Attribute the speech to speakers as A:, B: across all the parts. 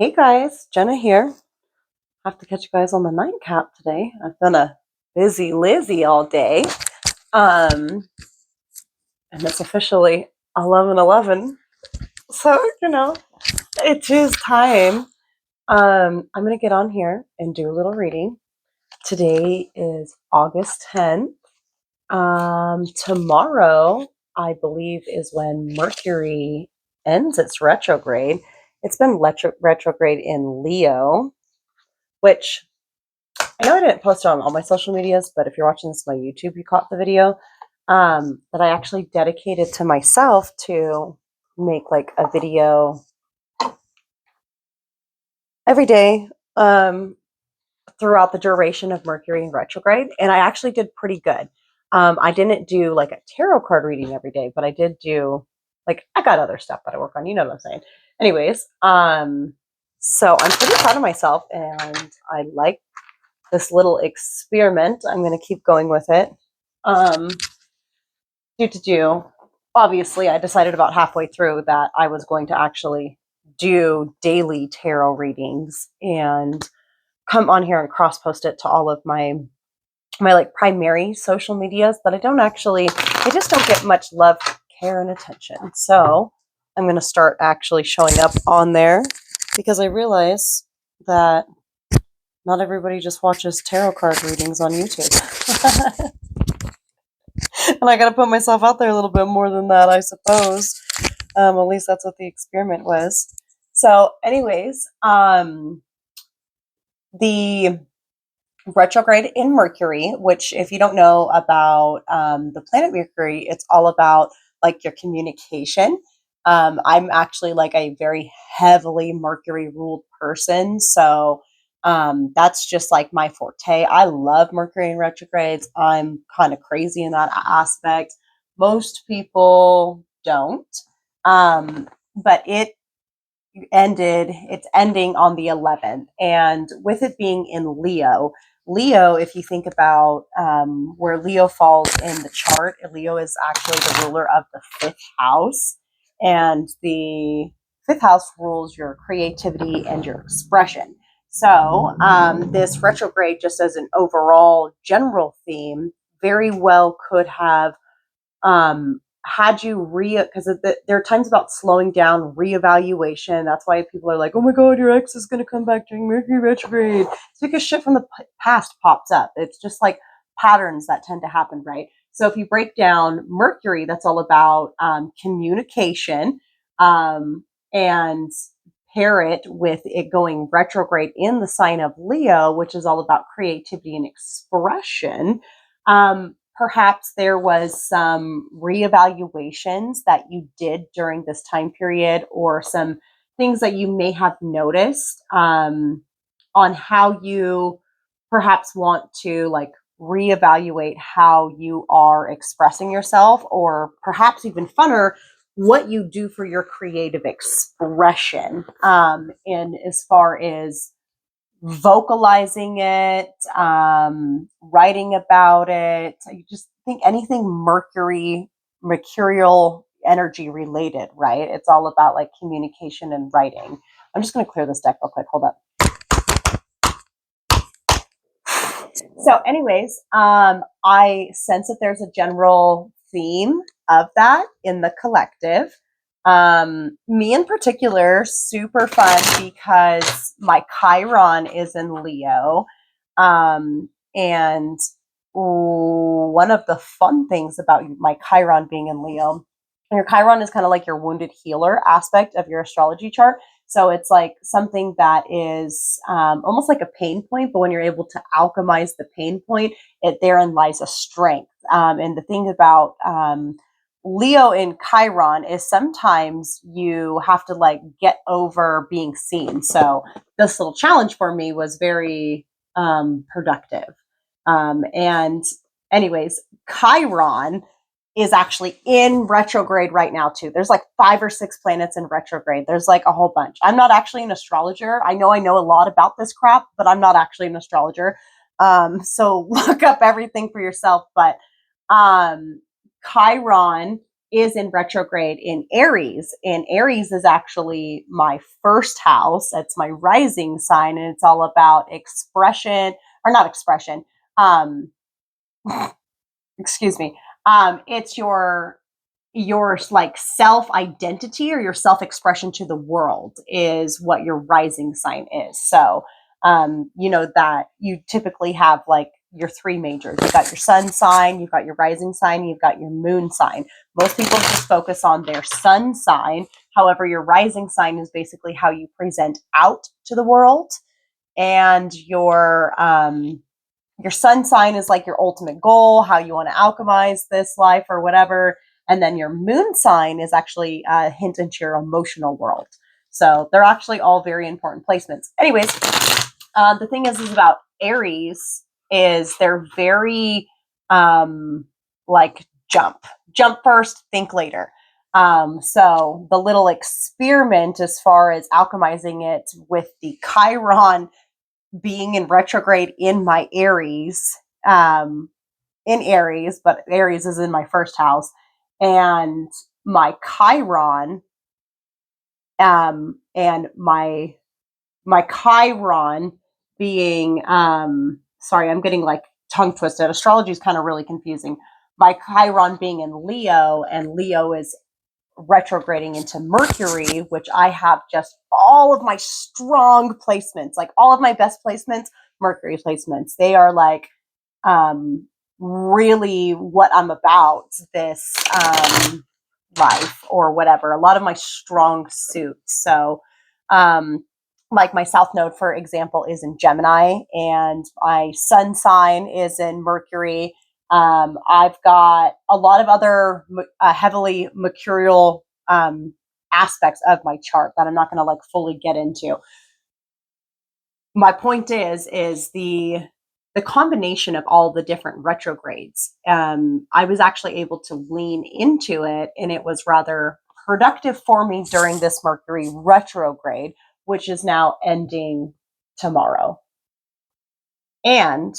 A: Hey guys, Jenna here. Have to catch you guys on the nightcap today. I've been a busy Lizzie all day. Um, and it's officially 11:11. So, it is time. I'm gonna get on here and do a little reading. Today is August 10th. Tomorrow, I believe, is when Mercury ends its retrograde. It's been retrograde in Leo, which I know I didn't post it on all my social medias, but if you're watching this on my YouTube, you caught the video that I actually dedicated to myself to make like a video every day throughout the duration of Mercury in retrograde. And I actually did pretty good. I didn't do like a tarot card reading every day, but I did do I got other stuff that I work on. You know what I'm saying? Anyways, so I'm pretty proud of myself and I like this little experiment. I'm going to keep going with it. Um, Obviously, I decided about halfway through that I was going to actually do daily tarot readings and come on here and cross post it to all of my like primary social medias that they just don't get much love, care, and attention. So I'm going to start actually showing up on there because I realize that not everybody just watches tarot card readings on YouTube. And I got to put myself out there a little bit more than that, I suppose. At least that's what the experiment was. So, anyways, the retrograde in Mercury, which, if you don't know about the planet Mercury, it's all about like your communication. I'm actually like a very heavily Mercury ruled person. So, that's just like my forte. I love Mercury in retrogrades. I'm kind of crazy in that aspect. Most people don't. But it's ending on the 11th. And with it being in Leo, if you think about where Leo falls in the chart, Leo is actually the ruler of the fifth house. And the fifth house rules your creativity and your expression. So, this retrograde, just as an overall general theme, very well could have had you because there are times about slowing down, reevaluation. That's why people are like, oh my God, your ex is going to come back during Mercury retrograde. It's because shit from the past pops up. It's just like patterns that tend to happen, right? So if you break down Mercury, that's all about communication, and pair it with it going retrograde in the sign of Leo, which is all about creativity and expression. Perhaps there was some reevaluations that you did during this time period, or some things that you may have noticed on how you perhaps want to like reevaluate how you are expressing yourself, or perhaps even funner, what you do for your creative expression, in as far as vocalizing it, writing about it. You just think anything mercurial energy related, right? It's all about like communication and writing. I'm just going to clear this deck real quick. Hold up. So, anyways, I sense that there's a general theme of that in the collective. Me in particular, super fun because my Chiron is in Leo. And one of the fun things about my Chiron being in Leo, your Chiron is kind of like your wounded healer aspect of your astrology chart. So it's like something that is almost like a pain point, but when you're able to alchemize the pain point, therein lies a strength. And the thing about Leo in Chiron is sometimes you have to like get over being seen. So this little challenge for me was very productive. And anyways, Chiron is actually in retrograde right now too. There's like 5 or 6 planets in retrograde. There's like a whole bunch. I'm not actually an astrologer. I know a lot about this crap, but I'm not actually an astrologer. So look up everything for yourself. But Chiron is in retrograde in Aries. And Aries is actually my first house. It's my rising sign, and it's all about expression, or not expression. Um, excuse me. It's your like self identity or your self expression to the world is what your rising sign is. So, you know that you typically have like your three majors. You've got your sun sign, you've got your rising sign, you've got your moon sign. Most people just focus on their sun sign. However, your rising sign is basically how you present out to the world, and your sun sign is like your ultimate goal, how you want to alchemize this life or whatever. And then your moon sign is actually a hint into your emotional world. So they're actually all very important placements. Anyways, the thing is about Aries is they're very like jump first, think later. So the little experiment as far as alchemizing it with the Chiron being in retrograde in my Aries, in Aries, but Aries is in my first house, and my Chiron, and my Chiron being, sorry, I'm getting like tongue twisted. Astrology is kind of really confusing. My Chiron being in Leo, and Leo is retrograding into Mercury, which I have just all of my strong placements, like all of my best placements, Mercury placements. They are like really what I'm about this life or whatever. A lot of my strong suits. So, like my South Node, for example, is in Gemini, and my Sun sign is in Mercury. I've got a lot of other heavily mercurial aspects of my chart that I'm not going to like fully get into. My point is the combination of all the different retrogrades. I was actually able to lean into it, and it was rather productive for me during this Mercury retrograde, which is now ending tomorrow. And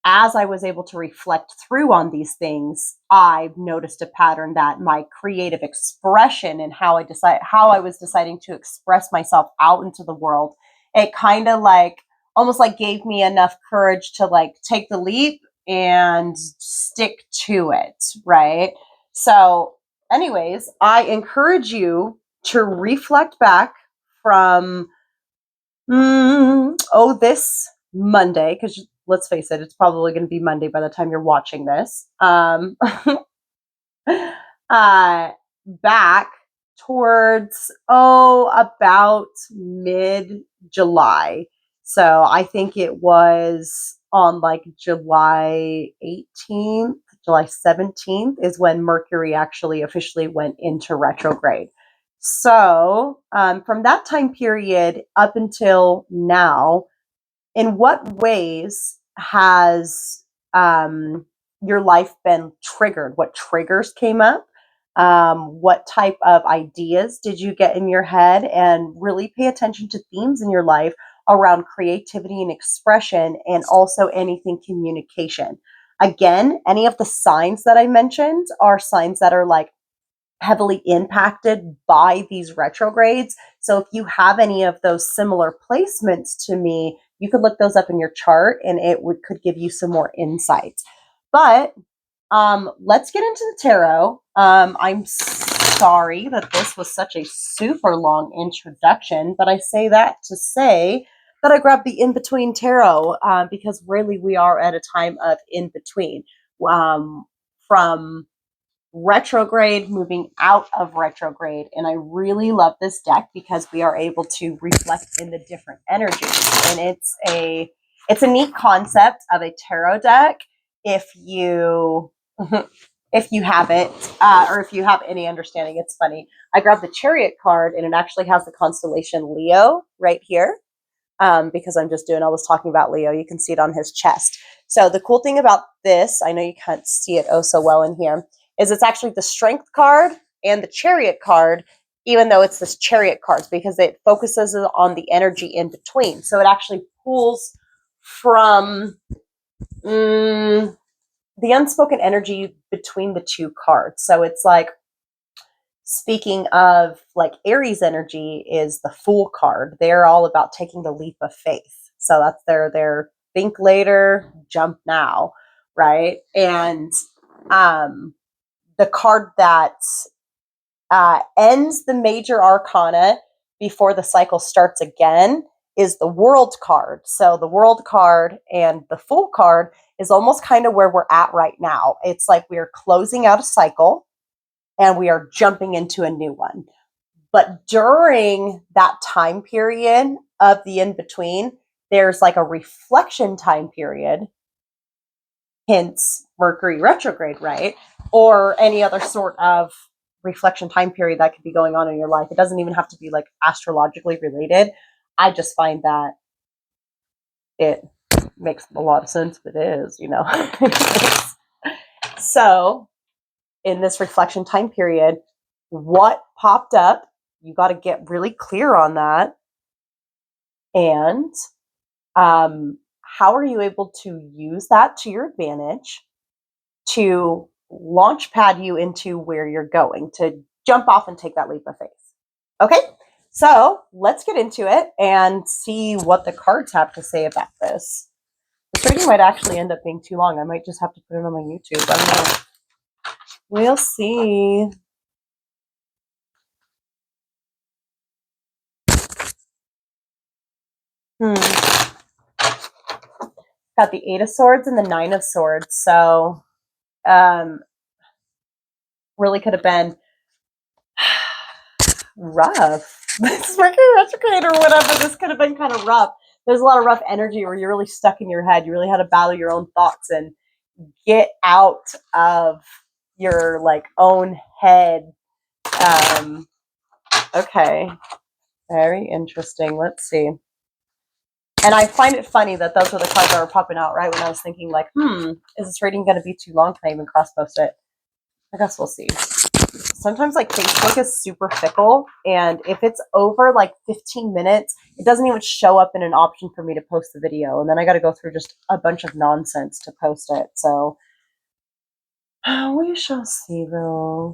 A: as I was able to reflect through on these things, I noticed a pattern that my creative expression and how I was deciding to express myself out into the world, it kind of like almost like gave me enough courage to like take the leap and stick to it, right? So, anyways, I encourage you to reflect back from this Monday, because let's face it, it's probably going to be Monday by the time you're watching this. Back towards about mid July. So I think it was on like July 18th, July 17th is when Mercury actually officially went into retrograde. So from that time period up until now, in what ways has your life been triggered? What triggers came up? What type of ideas did you get in your head? And really pay attention to themes in your life around creativity and expression, and also anything communication. Again, any of the signs that I mentioned are signs that are like heavily impacted by these retrogrades. So if you have any of those similar placements to me, you could look those up in your chart, and it could give you some more insight. But let's get into the tarot. I'm sorry that this was such a super long introduction, but I say that to say that I grabbed the In Between Tarot because really we are at a time of in between, from retrograde moving out of retrograde. And I really love this deck because we are able to reflect in the different energies. And it's a neat concept of a tarot deck if you if you have it, or if you have any understanding. It's funny, I grabbed the Chariot card, and it actually has the constellation Leo right here, because I'm just doing all this talking about Leo. You can see it on his chest. So the cool thing about this, I know you can't see it so well in here, is it's actually the Strength card and the Chariot card, even though it's this Chariot cards, because it focuses on the energy in between. So it actually pulls from the unspoken energy between the two cards. So it's like, speaking of like Aries energy is the Fool card. They're all about taking the leap of faith. So that's their think later, jump now, right? And um, the card that ends the major arcana before the cycle starts again is the World card. So the World card and the Fool card is almost kind of where we're at right now. It's like we're closing out a cycle and we are jumping into a new one. But during that time period of the in between, there's like a reflection time period, hence Mercury retrograde, right? Or any other sort of reflection time period that could be going on in your life. It doesn't even have to be like astrologically related. I just find that it makes a lot of sense. It is, you know. So, in this reflection time period, what popped up? You got to get really clear on that. And how are you able to use that to your advantage to launch pad you into where you're going, to jump off and take that leap of faith? Okay, so let's get into it and see what the cards have to say about this. This reading might actually end up being too long. I might just have to put it on my YouTube. I don't know. We'll see. Got the Eight of Swords and the Nine of Swords. So really could have been rough. This Mercury retrograde or whatever, this could have been kind of rough. There's a lot of rough energy where you're really stuck in your head. You really had to battle your own thoughts and get out of your like own head. Okay. Very interesting. Let's see. And I find it funny that those were the cards that were popping out right when I was thinking like, is this reading going to be too long? Can I even cross-post it? I guess we'll see. Sometimes like Facebook is super fickle, and if it's over like 15 minutes, it doesn't even show up in an option for me to post the video, and then I got to go through just a bunch of nonsense to post it. So we shall see though.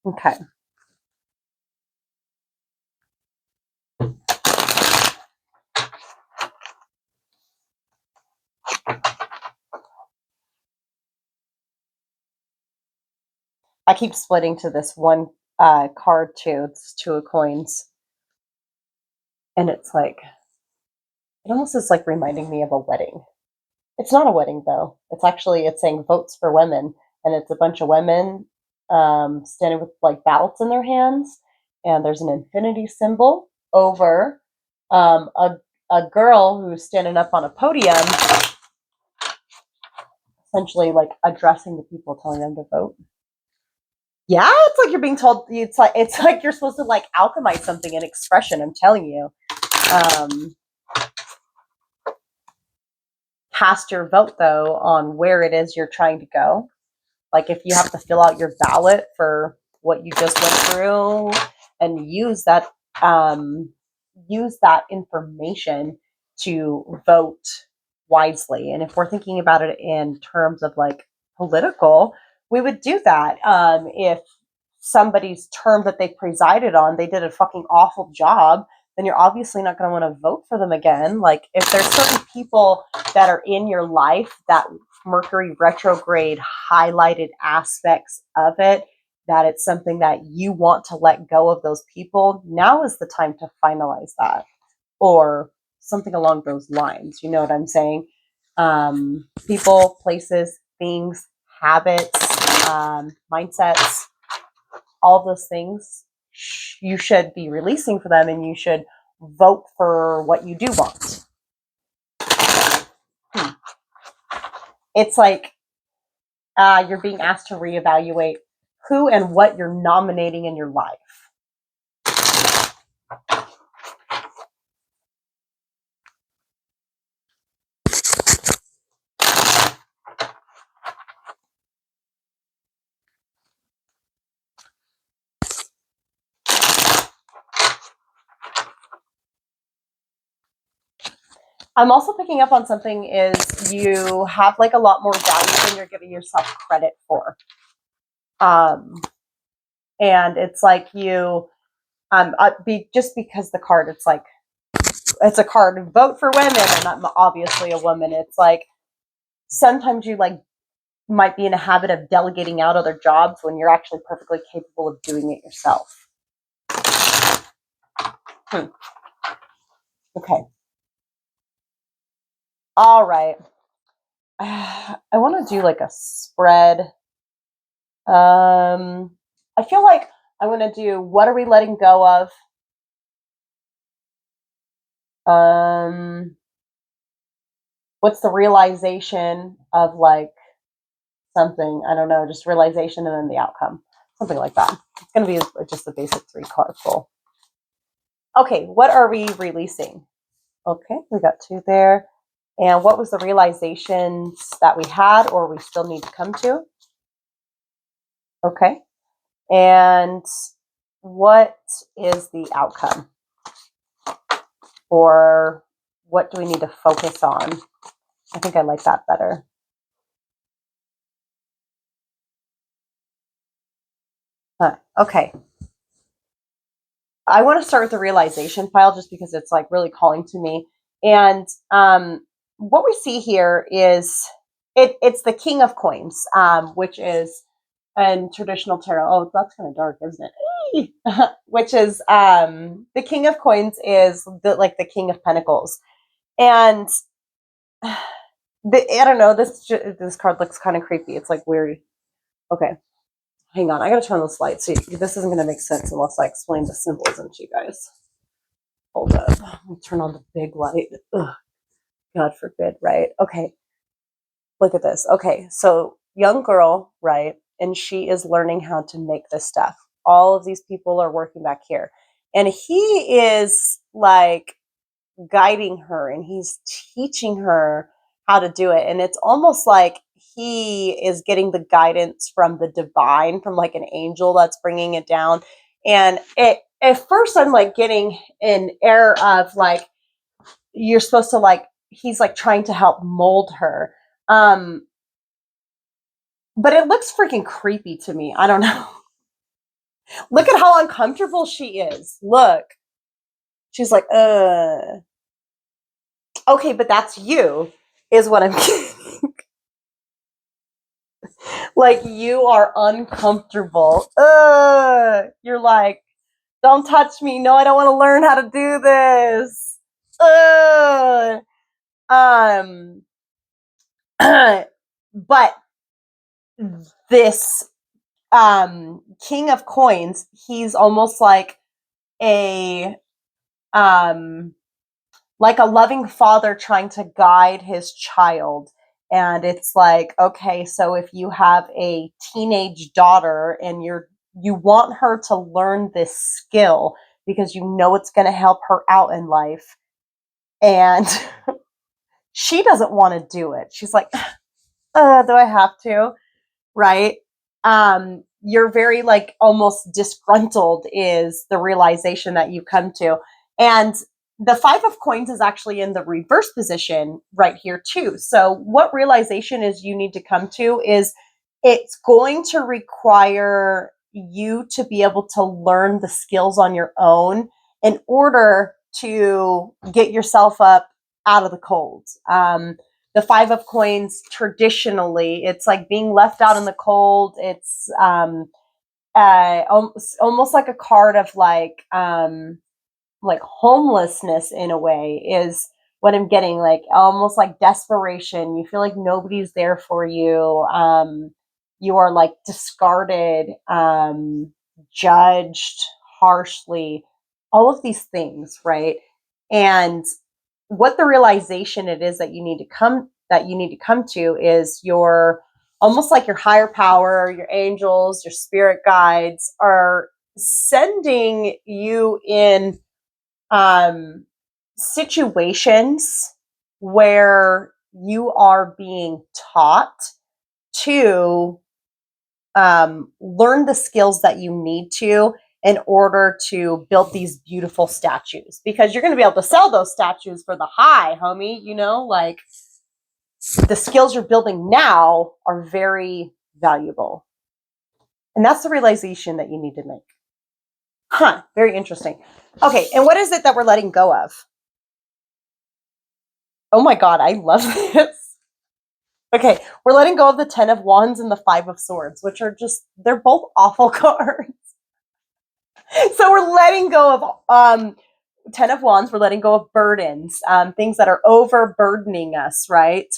A: Okay. I keep splitting to this one card too. It's Two of Coins. And it's like, it almost is like reminding me of a wedding. It's not a wedding though. It's saying votes for women. And it's a bunch of women standing with like ballots in their hands. And there's an infinity symbol over a girl who's standing up on a podium, essentially like addressing the people, telling them to vote. Yeah, it's like you're being told. It's like you're supposed to like alchemize something in expression. I'm telling you. Cast your vote though on where it is you're trying to go. Like if you have to fill out your ballot for what you just went through, and use that information to vote wisely. And if we're thinking about it in terms of like political, we would do that. If somebody's term that they presided on, they did a fucking awful job, then you're obviously not going to want to vote for them again. Like if there's certain people that are in your life that Mercury retrograde highlighted aspects of it, that it's something that you want to let go of those people, now is the time to finalize that, or something along those lines. You know what I'm saying? People, places, things, habits, mindsets, all those things you should be releasing for them, and you should vote for what you do want. It's like you're being asked to reevaluate who and what you're nominating in your life. I'm also picking up on something is you have like a lot more value than you're giving yourself credit for. And it's like you, just because the card, it's like, it's a card, vote for women, and I'm obviously a woman. It's like, sometimes you like might be in a habit of delegating out other jobs when you're actually perfectly capable of doing it yourself. Okay. All right. I want to do like a spread. I feel like I'm going to do what are we letting go of? What's the realization of like something? I don't know, just realization and then the outcome. Something like that. It's going to be just the basic 3-card pull. Okay, what are we releasing? Okay, we got 2 there. And what was the realizations that we had or we still need to come to? Okay. And what is the outcome? Or what do we need to focus on? I think I like that better. Okay. I want to start with the realization file just because it's like really calling to me. And what we see here is it's the King of Coins, which is in traditional tarot. Oh, that's kind of dark, isn't it? Which is the King of Coins is the King of Pentacles, and I don't know. This card looks kind of creepy. It's like weird. Okay, hang on. I gotta turn this light. See, this isn't gonna make sense unless I explain the symbolism to you guys. Hold up. Let me turn on the big light. Ugh, God forbid, right? Okay. Look at this. Okay, so young girl, right? And she is learning how to make this stuff. All of these people are working back here. And he is like guiding her and he's teaching her how to do it. And it's almost like he is getting the guidance from the divine, from like an angel that's bringing it down. And at first I'm like getting an air of like, you're supposed to like, he's like trying to help mold her. But it looks freaking creepy to me. I don't know. Look at how uncomfortable she is. Look. She's like, okay, but that's you, is what I'm getting. Like, you are uncomfortable. You're like, don't touch me. No, I don't want to learn how to do this. But this King of Coins, he's almost a um like a loving father trying to guide his child. And it's like, okay, so if you have a teenage daughter and you want her to learn this skill because you know it's going to help her out in life, and she doesn't want to do it. She's like, do I have to? Right? You're very like almost disgruntled is the realization that you come to. And the 5 of Coins is actually in the reverse position right here too. So what realization is you need to come to is it's going to require you to be able to learn the skills on your own in order to get yourself up out of the cold. The 5 of Coins, traditionally, it's like being left out in the cold. It's almost like a card of like homelessness in a way is what I'm getting, like almost like desperation. You feel like nobody's there for you. You are like discarded, judged harshly, all of these things, right? And what the realization it is that you need to come to is your almost like your higher power, your angels, your spirit guides are sending you in situations where you are being taught to learn the skills that you need to in order to build these beautiful statues, because you're going to be able to sell those statues for the high, homie. You know, like the skills you're building now are very valuable. And that's the realization that you need to make. Huh, very interesting. Okay, and what is it that we're letting go of? Oh my God, I love this. Okay, we're letting go of the 10 of Wands and the 5 of Swords, which are just, they're both awful cards. So we're letting go of 10 of Wands, we're letting go of burdens, things that are overburdening us, right?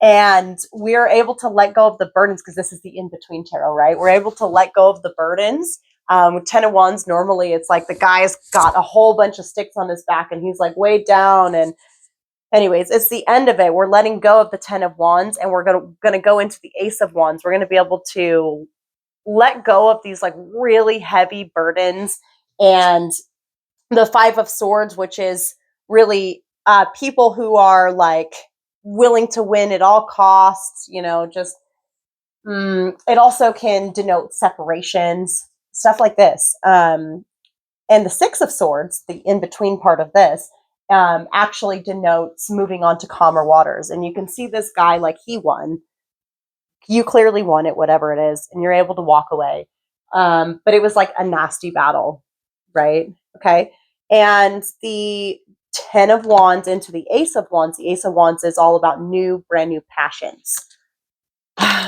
A: And we're able to let go of the burdens because this is the in-between tarot, right? We're able to let go of the burdens. With 10 of Wands, normally it's like the guy's got a whole bunch of sticks on his back and he's like way down. And anyways, it's the end of it. We're letting go of the 10 of Wands and we're going to go into the Ace of Wands. We're going to be able to let go of these like really heavy burdens, and the 5 of Swords, which is really people who are like willing to win at all costs, you know, just it also can denote separations, stuff like this. And the 6 of Swords, the in-between part of this, actually denotes moving on to calmer waters. And you can see this guy, like he won. You clearly won it, whatever it is, and you're able to walk away. But it was like a nasty battle, right? Okay. And the 10 of Wands into the Ace of Wands. The Ace of Wands is all about brand new passions.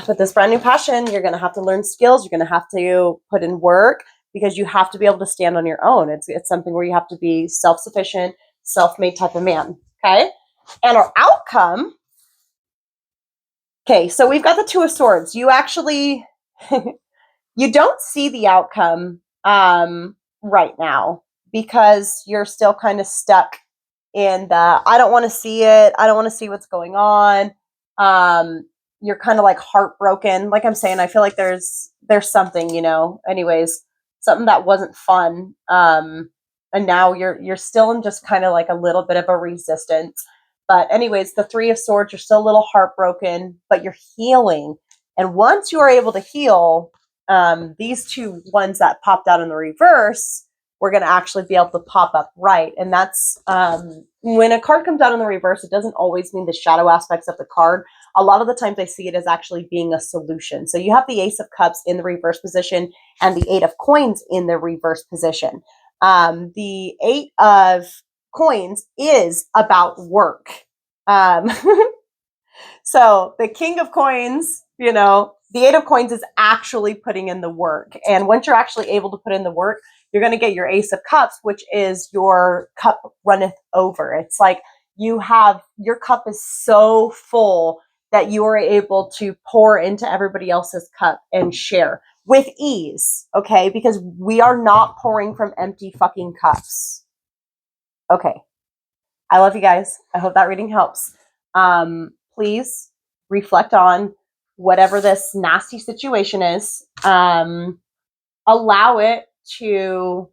A: But this brand new passion, you're going to have to learn skills. You're going to have to put in work because you have to be able to stand on your own. It's something where you have to be self-sufficient, self-made type of man. Okay. And our outcome. Okay. So we've got the 2 of Swords. You actually, you don't see the outcome right now because you're still kind of stuck in the, I don't want to see it. I don't want to see what's going on. You're kind of like heartbroken. Like I'm saying, I feel like there's something, you know, anyways, something that wasn't fun. And now you're still in just kind of like a little bit of a resistance. But anyways, the 3 of Swords, you're still a little heartbroken, but you're healing. And once you are able to heal, these 2 ones that popped out in the reverse, we're going to actually be able to pop up right. And that's when a card comes out in the reverse, it doesn't always mean the shadow aspects of the card. A lot of the times I see it as actually being a solution. So you have the Ace of Cups in the reverse position and the 8 of Coins in the reverse position. The 8 of Coins is about work. So the King of Coins, you know, the 8 of Coins is actually putting in the work. And once you're actually able to put in the work, you're going to get your Ace of Cups, which is your cup runneth over. It's like you have, your cup is so full that you are able to pour into everybody else's cup and share with ease. Okay. Because we are not pouring from empty fucking cups. Okay. I love you guys. I hope that reading helps. Please reflect on whatever this nasty situation is. Allow it to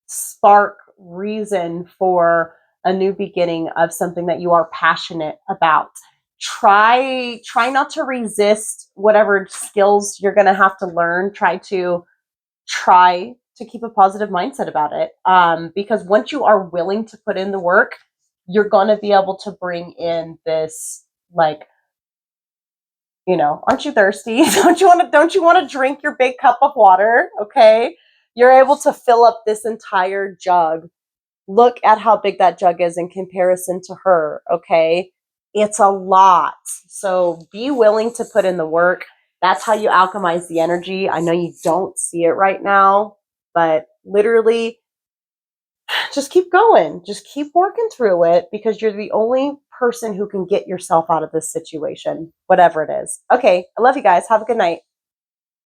A: spark reason for a new beginning of something that you are passionate about. Try not to resist whatever skills you're going to have to learn. Try to keep a positive mindset about it. Because once you are willing to put in the work, you're going to be able to bring in this, like, you know, aren't you thirsty? Don't you want to drink your big cup of water? Okay. You're able to fill up this entire jug. Look at how big that jug is in comparison to her. Okay. It's a lot. So be willing to put in the work. That's how you alchemize the energy. I know you don't see it right now, but literally just keep going. Just keep working through it because you're the only person who can get yourself out of this situation, whatever it is. Okay. I love you guys. Have a good night.